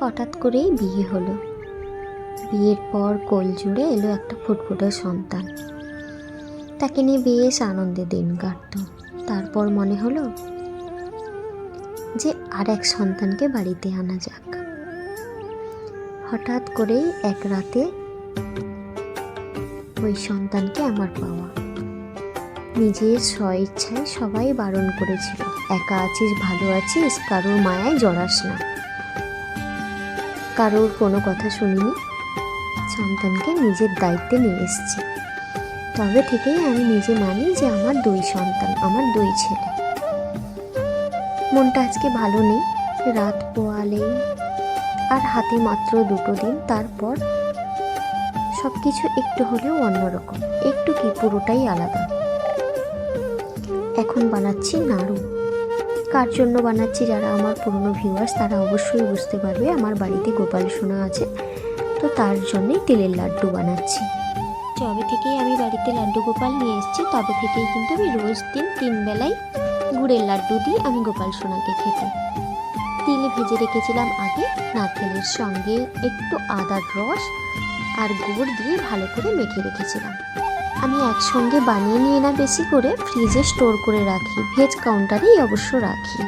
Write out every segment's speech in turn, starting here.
হঠাৎ করেই বিয়ে হলো। বিয়ের পর কোল জুড়ে এলো একটা ফুটফুটে সন্তান। তাকে নিয়ে বেশ আনন্দে দিন কাটত। তারপর মনে হলো যে আর এক সন্তানকে বাড়িতে আনা যাক। হঠাৎ করেই এক রাতে ওই সন্তানকে আমার পাওয়া। নিজের স্বইচ্ছায় সবাই বারণ করেছিল, একা আছিস, ভালো আছিস, কারোর মায়ায় জড়াস না। কারোর কোনো কথা শুনিনি, সন্তানকে নিজের দায়িত্বে নিয়ে এসেছি। তবে থেকেই আমি নিজে মানি যে আমার 2 সন্তান, আমার 2 ছেলে। মনটা আজকে ভালো নেই। রাত পোয়ালেই আর হাতে মাত্র 2 দিন, তারপর সব কিছু একটু হলেও অন্যরকম। একটু কি, পুরোটাই আলাদা। এখন বানাচ্ছি নাড়ু। কার জন্য বানাচ্ছি, যারা আমার পুরনো ভিউয়ার্স তারা অবশ্যই বুঝতে পারবে। আমার বাড়িতে গোপাল সোনা আছে, তো তার জন্যই তিলের লাড্ডু বানাচ্ছি। যবে থেকেই আমি বাড়িতে লাড্ডু গোপাল নিয়ে এসেছি তবে থেকেই কিন্তু আমি রোজ 3 বেলায় গুড়ের লাড্ডু দিই আমি গোপাল সোনাকে খেতে। তিল ভেজে রেখেছিলাম আগে, নারকেলের সঙ্গে একটু আদার রস আর গুড় দিয়ে ভালো করে মেখে রেখেছিলাম। আমি একসঙ্গে বানিয়ে নিয়ে না বেশি করে ফ্রিজে স্টোর করে রাখি, ভেজ কাউন্টারেই অবশ্য রাখি।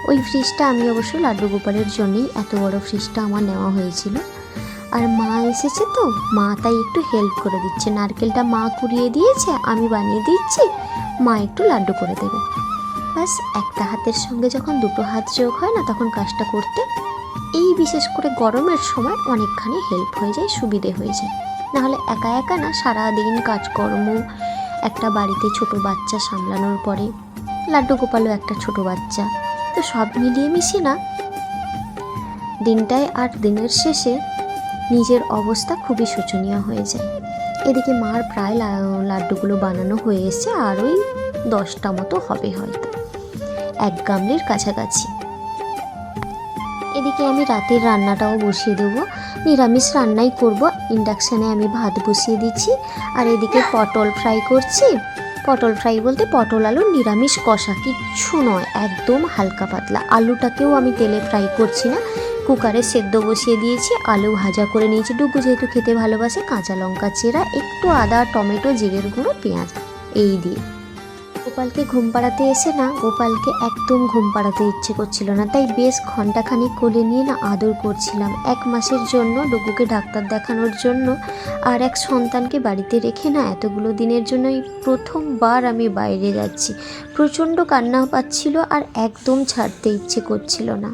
ওই ফ্রিজটা আমি অবশ্য লাড্ডু গোপালের জন্যই এত বড় ফ্রিজটা আমার নেওয়া হয়েছিল। আর মা এসেছে তো, মা তাই একটু হেল্প করে দিচ্ছে। নারকেলটা মা কুড়িয়ে দিয়েছে, আমি বানিয়ে দিচ্ছি, মা একটু লাড্ডু করে দেবে। ব্যাস, একটা হাতের সঙ্গে যখন 2 হাত যোগ হয় না, তখন কাজটা করতে এই বিশেষ করে গরমের সময় অনেকখানি হেল্প হয়ে যায়, সুবিধে হয়ে যায়। নাহলে একা একা না সারাদিন কাজকর্ম, একটা বাড়িতে ছোট বাচ্চা সামলানোর পরে লাড্ডু গোপালও একটা ছোট বাচ্চা, তো সব মিলিয়ে মিশিয়ে না দিনটায় আর দিনের শেষে নিজের অবস্থা খুবই শোচনীয় হয়ে যায়। এদিকে মার প্রায় লাড্ডুগুলো বানানো হয়ে এসছে, আর ওই 10টা মতো হবে হয়তো, 1 গামলির কাছাকাছি। এদিকে আমি রাতের রান্নাটাও বসিয়ে দেবো, নিরামিষ রান্নাই করব। ইন্ডাকশানে আমি ভাত বসিয়ে দিচ্ছি, আর এদিকে পটল ফ্রাই করছি। পটল ফ্রাই বলতে পটল আলুর নিরামিষ কষা, কিচ্ছু নয়, একদম হালকা পাতলা। আলুটাকেও আমি তেলে ফ্রাই করছি না, কুকারে সেদ্ধ বসিয়ে দিয়েছি। আলু ভাজা করে নিয়েছি, ডুগু যেহেতু খেতে ভালোবাসে, কাঁচা লঙ্কা চেরা, একটু আদা, টমেটো, জিরের গুঁড়ো, পেঁয়াজ এই দিয়ে। গোপালকে ঘুম পাড়াতে এসে না, গোপালকে একদম ঘুম পাড়াতে ইচ্ছে করছিল না, তাই বেশ ঘন্টাখানিক কোলে নিয়ে না আদর করছিলাম। 1 মাসের জন্য ডুগুকে ডাক্তার দেখানোর জন্য আর এক সন্তানকে বাড়িতে রেখে না এতগুলো দিনের জন্য এই প্রথমবার আমি বাইরে যাচ্ছি। প্রচণ্ড কান্না পাচ্ছিল আর একদম ছাড়তে ইচ্ছে করছিল না।